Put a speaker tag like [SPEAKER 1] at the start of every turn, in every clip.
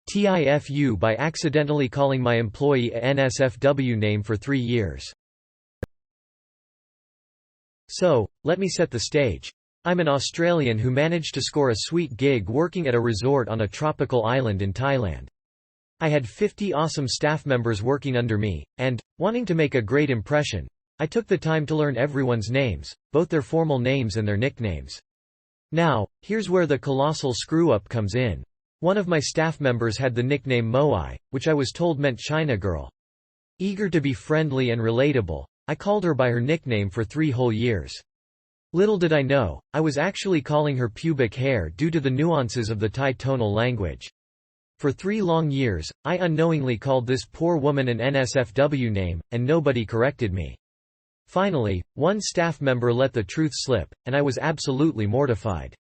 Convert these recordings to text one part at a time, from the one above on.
[SPEAKER 1] TIFU by accidentally calling my employee a NSFW name for 3 years. So, let me set the stage. I'm an Australian who managed to score a sweet gig working at a resort on a tropical island in Thailand. I had 50 awesome staff members working under me, and, wanting to make a great impression, I took the time to learn everyone's names, both their formal names and their nicknames. Now, here's where the colossal screw-up comes in. One of my staff members had the nickname Moai, which I was told meant China girl. Eager to be friendly and relatable, I called her by her nickname for 3 whole years. Little did I know, I was actually calling her pubic hair due to the nuances of the Thai tonal language. For 3 long years, I unknowingly called this poor woman an NSFW name, and nobody corrected me. Finally, one staff member let the truth slip, and I was absolutely mortified.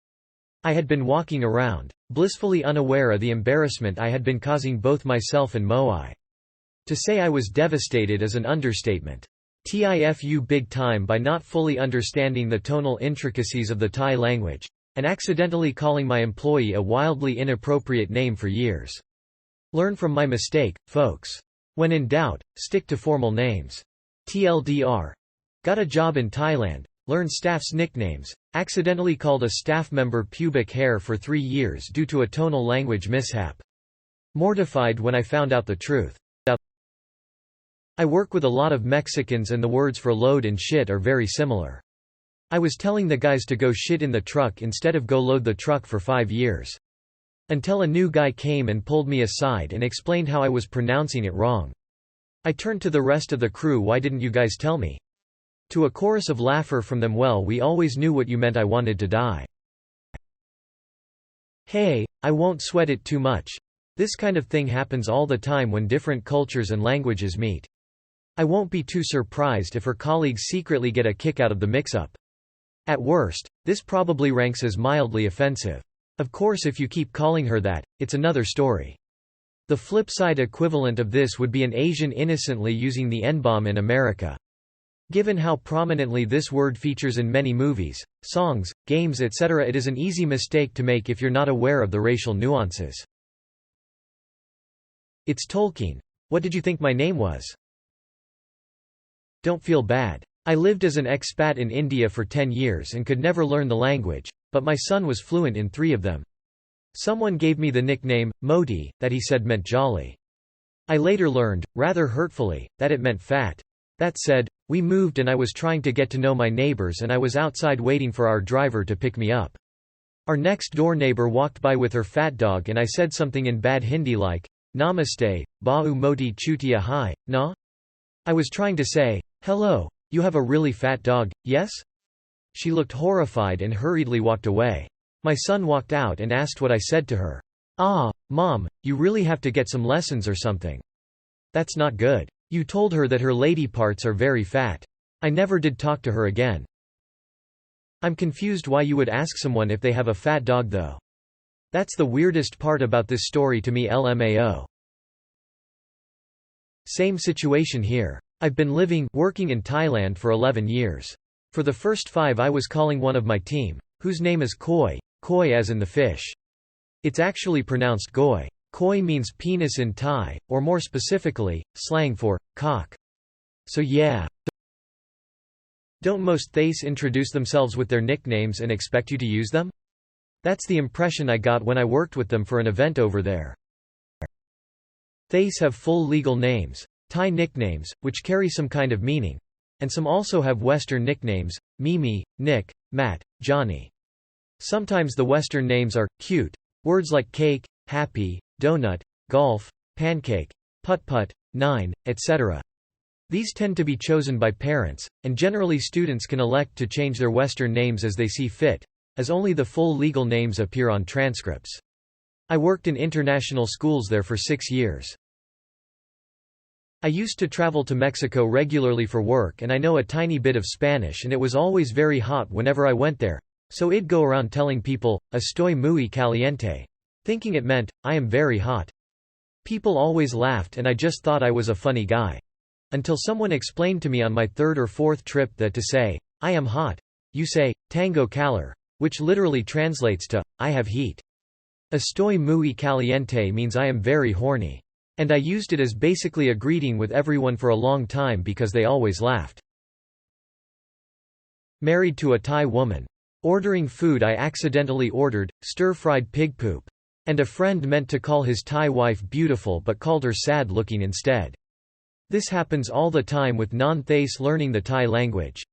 [SPEAKER 1] I had been walking around, blissfully unaware of the embarrassment I had been causing both myself and Moai. To say I was devastated is an understatement. TIFU big time by not fully understanding the tonal intricacies of the Thai language, and accidentally calling my employee a wildly inappropriate name for years. Learn from my mistake, folks. When in doubt, stick to formal names. TLDR. Got a job in Thailand, learned staff's nicknames, accidentally called a staff member pubic hair for 3 years due to a tonal language mishap. Mortified when I found out the truth. I work with a lot of Mexicans and the words for load and shit are very similar. I was telling the guys to go shit in the truck instead of go load the truck for 5 years. Until a new guy came and pulled me aside and explained how I was pronouncing it wrong. I turned to the rest of the crew, why didn't you guys tell me? To a chorus of laughter from them, well, we always knew what you meant, I wanted to die. Hey, I won't sweat it too much. This kind of thing happens all the time when different cultures and languages meet. I won't be too surprised if her colleagues secretly get a kick out of the mix-up. At worst, this probably ranks as mildly offensive. Of course, if you keep calling her that, it's another story. The flip side equivalent of this would be an Asian innocently using the N-bomb in America. Given how prominently this word features in many movies, songs, games, etc., it is an easy mistake to make if you're not aware of the racial nuances. It's Tolkien. What did you think my name was? Don't feel bad. I lived as an expat in India for 10 years and could never learn the language, but my son was fluent in 3 of them. Someone gave me the nickname, Moti, that he said meant jolly. I later learned, rather hurtfully, that it meant fat. That said, we moved and I was trying to get to know my neighbors and I was outside waiting for our driver to pick me up. Our next-door neighbor walked by with her fat dog and I said something in bad Hindi like, Namaste, Ba'u Moti Chutia Hai, na? I was trying to say, hello, you have a really fat dog, yes? She looked horrified and hurriedly walked away. My son walked out and asked what I said to her. Ah, Mom, you really have to get some lessons or something. That's not good. You told her that her lady parts are very fat. I never did talk to her again. I'm confused why you would ask someone if they have a fat dog though. That's the weirdest part about this story to me, LMAO. Same situation here. I've been working in Thailand for 11 years. For the first 5 I was calling one of my team, whose name is koi, koi as in the fish. It's actually pronounced goi. Koi means penis in Thai, or more specifically, slang for cock. So yeah. Don't most Thais introduce themselves with their nicknames and expect you to use them? That's the impression I got when I worked with them for an event over there. Thais have full legal names, Thai nicknames, which carry some kind of meaning. And some also have Western nicknames, Mimi, Nick, Matt, Johnny. Sometimes the Western names are cute. Words like cake, happy, donut, golf, pancake, putt-putt, 9, etc. These tend to be chosen by parents, and generally students can elect to change their Western names as they see fit, as only the full legal names appear on transcripts. I worked in international schools there for 6 years. I used to travel to Mexico regularly for work and I know a tiny bit of Spanish and it was always very hot whenever I went there, so I'd go around telling people, estoy muy caliente, thinking it meant, I am very hot. People always laughed and I just thought I was a funny guy. Until someone explained to me on my 3rd or 4th trip that to say, I am hot, you say, tango calor, which literally translates to, I have heat. Estoy muy caliente means I am very horny. And I used it as basically a greeting with everyone for a long time because they always laughed. Married to a Thai woman. Ordering food I accidentally ordered, stir-fried pig poop. And a friend meant to call his Thai wife beautiful but called her sad-looking instead. This happens all the time with non-Thais learning the Thai language.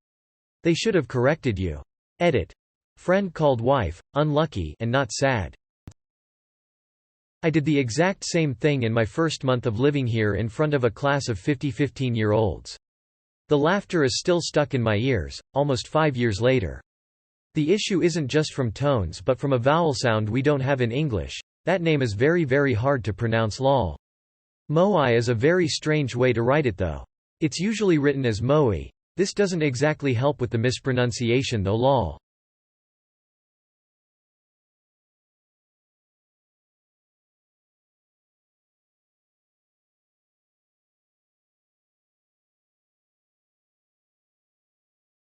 [SPEAKER 1] They should have corrected you. Edit. Friend called wife, unlucky and not sad. I did the exact same thing in my first month of living here in front of a class of 50 15-year-olds. The laughter is still stuck in my ears, almost 5 years later. The issue isn't just from tones but from a vowel sound we don't have in English. That name is very hard to pronounce. Lol. Moai is a very strange way to write it though. It's usually written as Moe. This doesn't exactly help with the mispronunciation though. Lol.